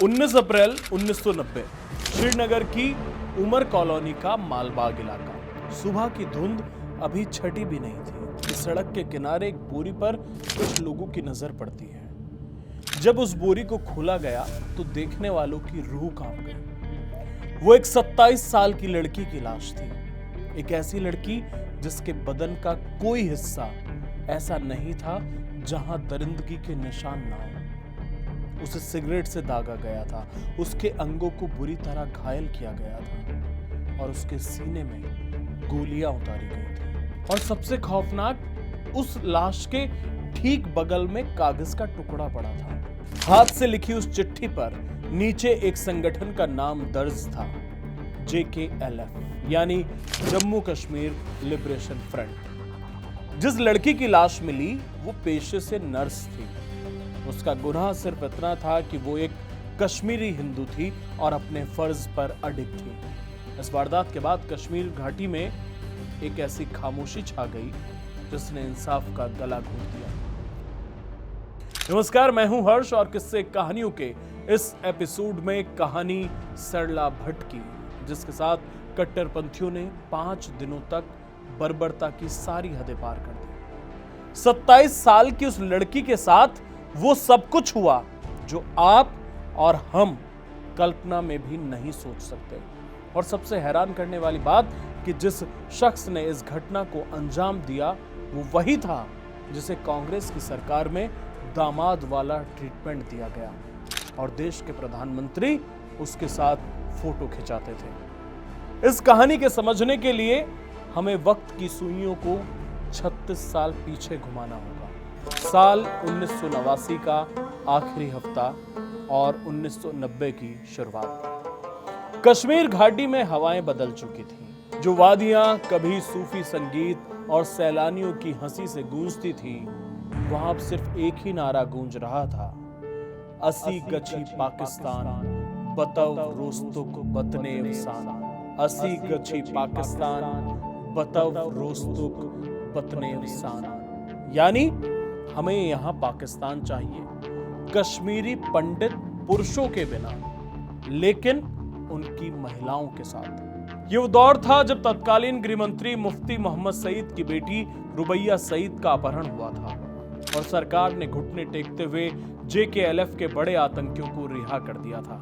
19 अप्रैल 1990 श्रीनगर की उमर कॉलोनी का मालबाग इलाका। सुबह की धुंध अभी छटी भी नहीं थी। इस सड़क के किनारे एक बोरी पर कुछ लोगों की नजर पड़ती है। जब उस बोरी को खोला गया तो देखने वालों की रूह कांप गई। वो एक 27 साल की लड़की की लाश थी। एक ऐसी लड़की जिसके बदन का कोई हिस्सा ऐसा नहीं था जहां दरिंदगी के निशान ना हो। उसे सिगरेट से दागा गया था, उसके अंगों को बुरी तरह घायल किया गया था और उसके सीने में गोलियां उतारी गई थी। और सबसे खौफनाक, उस लाश के ठीक बगल में कागज का टुकड़ा पड़ा था। हाथ से लिखी उस चिट्ठी पर नीचे एक संगठन का नाम दर्ज था, JKLF यानी जम्मू कश्मीर लिबरेशन फ्रंट। जिस लड़की की लाश मिली वो पेशे से नर्स थी। उसका गुनाह सिर्फ इतना था कि वो एक कश्मीरी हिंदू थी और अपने फर्ज पर अडिग थी। इस वारदात के बाद कश्मीर घाटी में एक ऐसी खामोशी छा गई जिसने इंसाफ का गला घोट दिया। नमस्कार, मैं हूं हर्ष और किस्से कहानियों के इस एपिसोड में कहानी सरला भट्ट की, जिसके साथ कट्टरपंथियों ने 5 दिनों तक बर्बरता की सारी हदें पार कर दी। 27 साल की उस लड़की के साथ वो सब कुछ हुआ जो आप और हम कल्पना में भी नहीं सोच सकते। और सबसे हैरान करने वाली बात कि जिस शख्स ने इस घटना को अंजाम दिया वो वही था जिसे कांग्रेस की सरकार में दामाद वाला ट्रीटमेंट दिया गया और देश के प्रधानमंत्री उसके साथ फोटो खिंचाते थे। इस कहानी के समझने के लिए हमें वक्त की सुइयों को 36 साल पीछे घुमाना होगा। साल 1989 का आखिरी हफ्ता और 1990 की शुरुआत। कश्मीर घाटी में हवाएं बदल चुकी थीं। जो वादियां कभी सूफी संगीत और सैलानियों की हंसी से गूंजती थी, वहां अब सिर्फ एक ही नारा गूंज रहा था, असी गची पाकिस्तान बतव रोस्तुक बतने इंसान। असी गची पाकिस्तान बतव रोस्तुक बतने इंसान। यानी हमें यहां पाकिस्तान चाहिए, कश्मीरी पंडित पुरुषों के बिना, लेकिन उनकी महिलाओं के साथ। ये वो दौर था जब तत्कालीन गृहमंत्री मुफ्ती मोहम्मद सईद की बेटी रुबैया सईद का अपहरण हुआ था और सरकार ने घुटने टेकते हुए JKLF के बड़े आतंकियों को रिहा कर दिया था।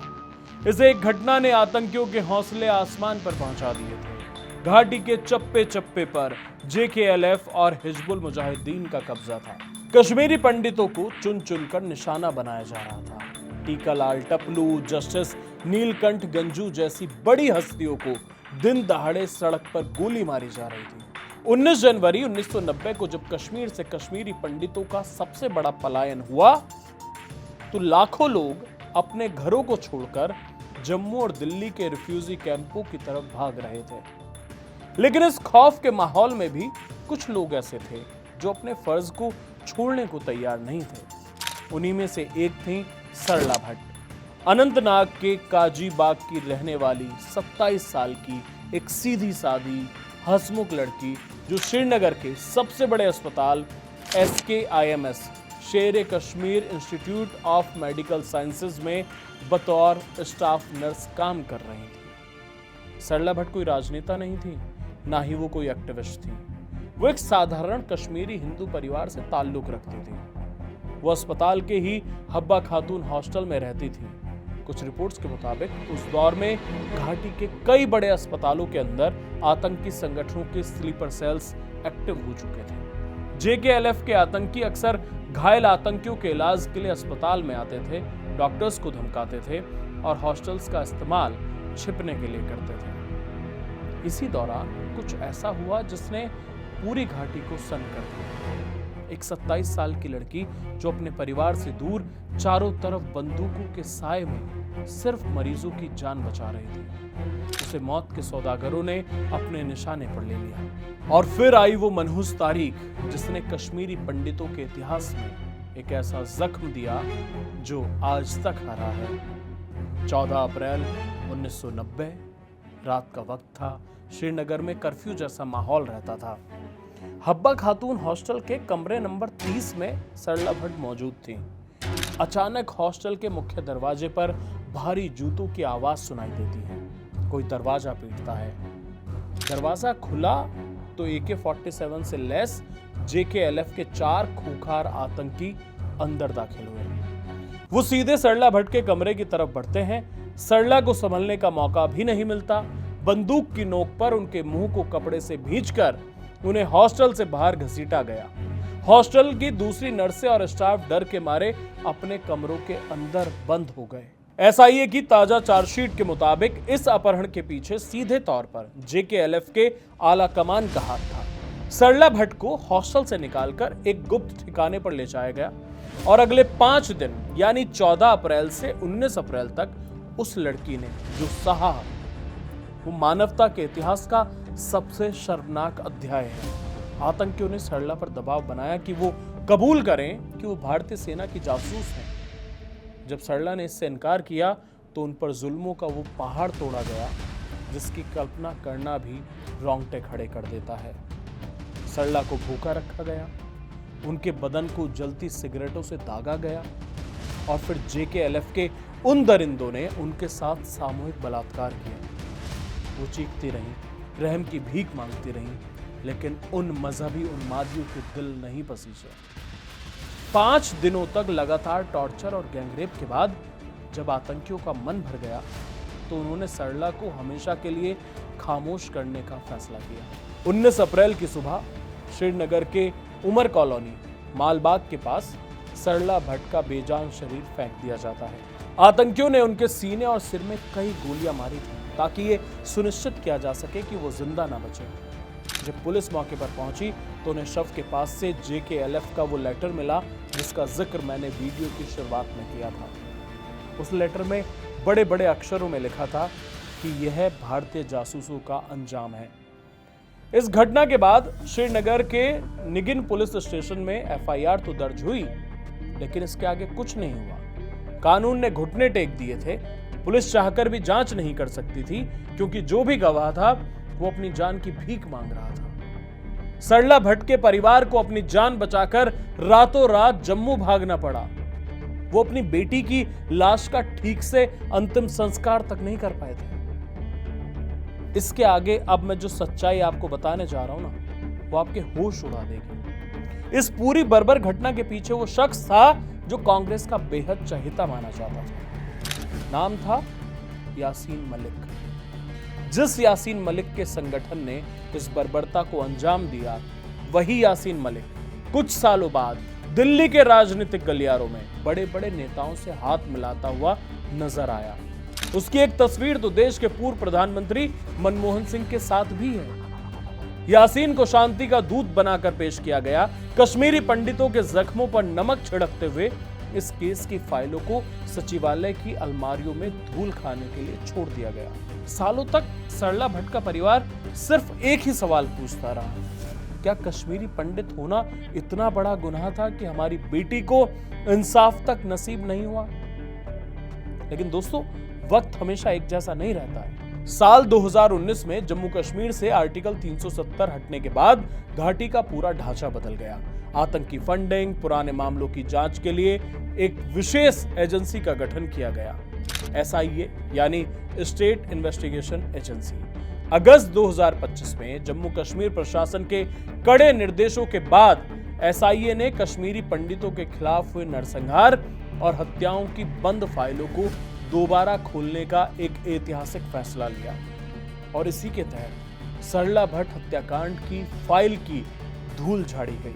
इस एक घटना ने आतंकियों के हौसले आसमान पर पहुंचा दिए थे। घाटी के चप्पे चप्पे पर JKLF और हिजबुल मुजाहिदीन का कब्जा था। कश्मीरी पंडितों को चुन चुनकर निशाना बनाया जा रहा था। टीकालाल टपलू, जस्टिस नीलकंठ गंजू जैसी बड़ी हस्तियों को दिन दहाड़े सड़क पर गोली मारी जा रही थी। 19 जनवरी 1990 को जब कश्मीर से कश्मीरी पंडितों का सबसे बड़ा पलायन हुआ तो लाखों लोग अपने घरों को छोड़कर जम्मू और दिल्ली के रिफ्यूजी कैंपों की तरफ भाग रहे थे। लेकिन इस खौफ के माहौल में भी कुछ लोग ऐसे थे जो अपने फर्ज को छोड़ने को तैयार नहीं थे। उन्हीं में से एक थी सरला भट्ट, अनंतनाग के काजीबाग की रहने वाली 27 साल की एक सीधी सादी हंसमुख लड़की जो श्रीनगर के सबसे बड़े अस्पताल SKIMS शेर Kashmir institute of medical sciences में बतौर स्टाफ नर्स काम कर रही थी। सरला भट्ट कोई राजनेता नहीं थी, ना ही वो कोई एक्टिविस्ट थी। वो एक साधारण कश्मीरी हिंदू परिवार से ताल्लुक रखती थी। वो अस्पताल के ही हब्बा खातून हॉस्टल में रहती थी। कुछ रिपोर्ट्स के मुताबिक उस दौर में घाटी के कई बड़े अस्पतालों के अंदर आतंकी संगठनों के स्लीपर सेल्स एक्टिव हो चुके थे। JKLF के आतंकी अक्सर घायल आतंकियों के इलाज के लिए अस्पताल में आते थे, डॉक्टर्स को धमकाते थे और हॉस्टल्स का इस्तेमाल छिपने के लिए करते थे। इसी दौरान कुछ ऐसा हुआ जिसने पूरी घाटी को सन्न कर दिया। एक 27 साल की लड़की जो अपने परिवार से दूर चारों तरफ बंदूकों के साए में सिर्फ मरीजों की जान बचा रही थी, उसे मौत के सौदागरों ने अपने निशाने पर ले लिया। और फिर आई वो मनहूस तारीख जिसने कश्मीरी पंडितों के इतिहास में एक ऐसा जख्म दिया जो आज तक हरा है। 14 अप्रैल 1990 रात का वक्त था। श्रीनगर में कर्फ्यू जैसा माहौल रहता था। हब्बा खातून हॉस्टल के कमरे नंबर 30 में सरला भट्ट मौजूद थी। अचानक हॉस्टल के मुख्य दरवाजे पर भारी जूतों की आवाज सुनाई देती है। कोई दरवाजा पीटता है। दरवाजा खुला तो AK-47 से लैस JKLF के 4 खूंखार आतंकी अंदर दाखिल हुए। वो सीधे सरला भट्ट के कमरे की तरफ बढ़ते हैं। सरला को संभलने का मौका भी नहीं मिलता। बंदूक की नोक पर उनके मुंह को कपड़े से भींचकर उन्हें हॉस्टल से बाहर घसीटा गया। हॉस्टल की दूसरी नर्सें और स्टाफ डर के मारे अपने कमरों के अंदर बंद हो गए। SIA की ताजा चार्जशीट के मुताबिक इस अपहरण के पीछे सीधे तौर पर JKLF के आला कमान का हाथ था। सरला भट्ट को हॉस्टल से निकालकर एक गुप्त ठिकाने पर ले जाया गया और अगले 5 दिन यानी 14 अप्रैल से 19 अप्रैल तक उस लड़की ने जो सहा, वो मानवता के इतिहास का सबसे शर्मनाक अध्याय है। आतंकियों ने सरला पर दबाव बनाया कि वो कबूल करें कि वो भारतीय सेना की जासूस हैं। जब सरला ने इससे इनकार किया तो उन पर जुल्मों का वो पहाड़ तोड़ा गया जिसकी कल्पना करना भी रोंगटे खड़े कर देता है। सरला को भूखा रखा गया, उनके बदन को जलती सिगरेटों से दागा गया और फिर JKLF के उन दरिंदों ने उनके साथ सामूहिक बलात्कार किया। वो चीखती रहीं, रहम की भीख मांगती रहीं, लेकिन उन मजहबी उन्मादियों के दिल नहीं पसीजे। 5 दिनों तक लगातार टॉर्चर और गैंगरेप के बाद जब आतंकियों का मन भर गया तो उन्होंने सरला को हमेशा के लिए खामोश करने का फैसला किया। 19 अप्रैल की सुबह श्रीनगर के उमर कॉलोनी मालबाग के पास सरला भट्ट का बेजान शरीर फेंक दिया जाता है। आतंकियों ने उनके सीने और सिर में कई गोलियां मारी थी ताकि ये सुनिश्चित किया जा सके कि वो जिंदा ना बचे। जब पुलिस मौके पर पहुंची तो उन्हें शव के पास से JKLF का वो लेटर मिला जिसका जिक्र मैंने वीडियो की शुरुआत में किया था। उस लेटर में बड़े बड़े अक्षरों में लिखा था कि यह भारतीय जासूसों का अंजाम है। इस घटना के बाद श्रीनगर के निगिन पुलिस स्टेशन में FIR तो दर्ज हुई, लेकिन इसके आगे कुछ नहीं हुआ। कानून ने घुटने टेक दिए थे। पुलिस चाहकर भी जांच नहीं कर सकती थी क्योंकि जो भी गवाह था वो अपनी जान की भीख मांग रहा था। सरला भट्ट के परिवार को अपनी जान बचाकर रातों रात जम्मू भागना पड़ा। वो अपनी बेटी की लाश का ठीक से अंतिम संस्कार तक नहीं कर पाए थे। इसके आगे अब मैं जो सच्चाई आपको बताने जा रहा हूं ना, वो आपके होश उड़ा देगी। इस पूरी बर्बर घटना के पीछे वो शख्स था जो कांग्रेस का बेहद चहेता माना जाता था। नाम था यासीन मलिक। जिस यासीन मलिक के संगठन ने इस बर्बरता को अंजाम दिया, वही यासीन मलिक कुछ सालों बाद दिल्ली के राजनीतिक गलियारों में बड़े बड़े नेताओं से हाथ मिलाता हुआ नजर आया। उसकी एक तस्वीर तो देश के पूर्व प्रधानमंत्री मनमोहन सिंह के साथ भी है। यासीन को शांति का दूत बनाकर पेश किया गया। कश्मीरी पंडितों के जख्मों पर नमक छिड़कते हुए इस केस की फाइलों को सचिवालय की अलमारियों में धूल खाने के लिए छोड़ दिया गया। सालों तक सरला भट्ट का परिवार सिर्फ एक ही सवाल पूछता रहा, क्या कश्मीरी पंडित होना इतना बड़ा गुनाह था कि हमारी बेटी को इंसाफ तक नसीब नहीं हुआ? लेकिन दोस्तों, वक्त हमेशा एक जैसा नहीं रहता है। साल 2019 में जम्मू कश्मीर से आर्टिकल 370 हटने के बाद घाटी का पूरा ढांचा बदल गया। आतंकी फंडिंग, पुराने मामलों की जांच के लिए एक विशेष एजेंसी का गठन किया गया, SIA यानी स्टेट इन्वेस्टिगेशन एजेंसी। अगस्त 2025 में जम्मू कश्मीर प्रशासन के कड़े निर्देशों के बाद SIA ने कश्मीरी पंडितों के खिलाफ हुए नरसंहार और हत्याओं की बंद फाइलों को दोबारा खोलने का एक ऐतिहासिक फैसला लिया और इसी के तहत सरला भट्ट हत्याकांड की फाइल की धूल झाड़ी गई।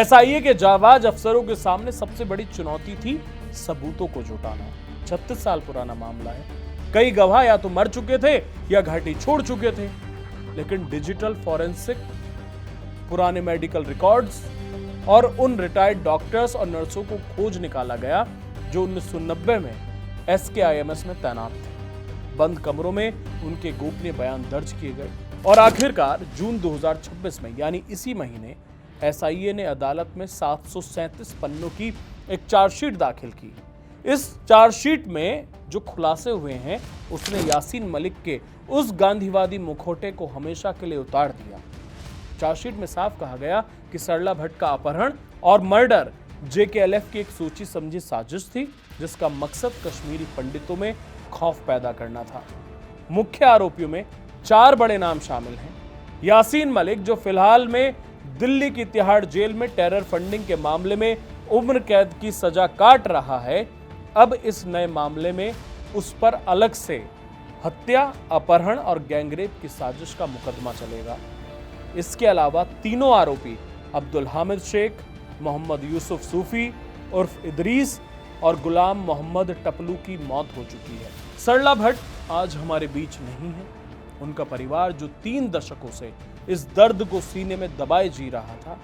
SIA के जाबाज अफसरों के सामने सबसे बड़ी चुनौती थी सबूतों को जुटाना। 36 साल पुराना मामला है। कई गवाह या तो मर चुके थे या घाटी छोड़ चुके थे, लेकिन डिजिटल फॉरेंसिक, पुराने मेडिकल रिकॉर्ड्स और उन रिटायर्ड डॉक्टर्स और नर्सों को खोज निकाला गया जो 1990 में SKIMS में तैनात थे। बंद कमरों में उनके गोपनीय बयान दर्ज किए गए और आखिरकार जून 2026 में यानी इसी महीने SIA ने अदालत में 737 पन्नों की एक चार्जशीट दाखिल की। इस चार्जशीट में जो खुलासे हुए हैं उसने यासीन मलिक के उस गांधीवादी मुखौटे को हमेशा के लिए उतार दिया। चार्जशीट में साफ कहा गया कि सरला भट्ट का अपहरण और मर्डर JKLF की एक सोची समझी साजिश थी जिसका मकसद कश्मीरी पंडितों में खौफ पैदा करना था। मुख्य आरोपियों में 4 बड़े नाम शामिल हैं। यासीन मलिक, जो फिलहाल में दिल्ली की तिहाड़ जेल में टेरर फंडिंग के मामले में उम्र कैद की सजा काट रहा है, अब इस नए मामले में उस पर अलग से हत्या, अपहरण और गैंगरेप की साजिश का मुकदमा चलेगा। इसके अलावा तीनों आरोपी अब्दुल हामिद शेख, मोहम्मद यूसुफ सूफी उर्फ इदरीस और गुलाम मोहम्मद टपलू की मौत हो चुकी है। सरला भट्ट आज हमारे बीच नहीं है। उनका परिवार जो 3 दशकों से इस दर्द को सीने में दबाए जी रहा था,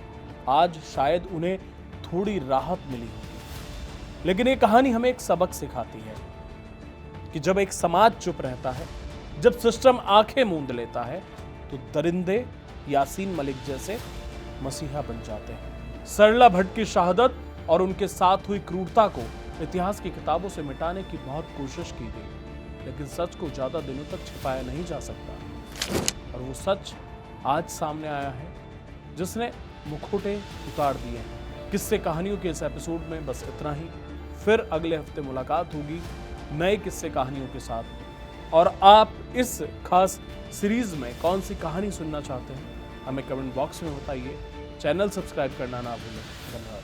आज शायद उन्हें थोड़ी राहत मिली होगी। लेकिन ये कहानी हमें एक सबक सिखाती है कि जब एक समाज चुप रहता है, जब सिस्टम आंखें मूंद लेता है, तो दरिंदे यासीन मलिक जैसे मसीहा बन जाते हैं। सरला भट्ट की शहादत और उनके साथ हुई क्रूरता को इतिहास की किताबों से मिटाने की बहुत कोशिश की गई, लेकिन सच को ज्यादा दिनों तक छिपाया नहीं जा सकता। और वो सच आज सामने आया है, जिसने मुखौटे उतार दिए हैं। किस्से कहानियों के इस एपिसोड में बस इतना ही। फिर अगले हफ्ते मुलाकात होगी नए किस्से कहानियों के साथ। और आप इस खास सीरीज में कौन सी कहानी सुनना चाहते हैं, हमें कमेंट बॉक्स में बताइए। चैनल सब्सक्राइब करना ना भूलें। धन्यवाद।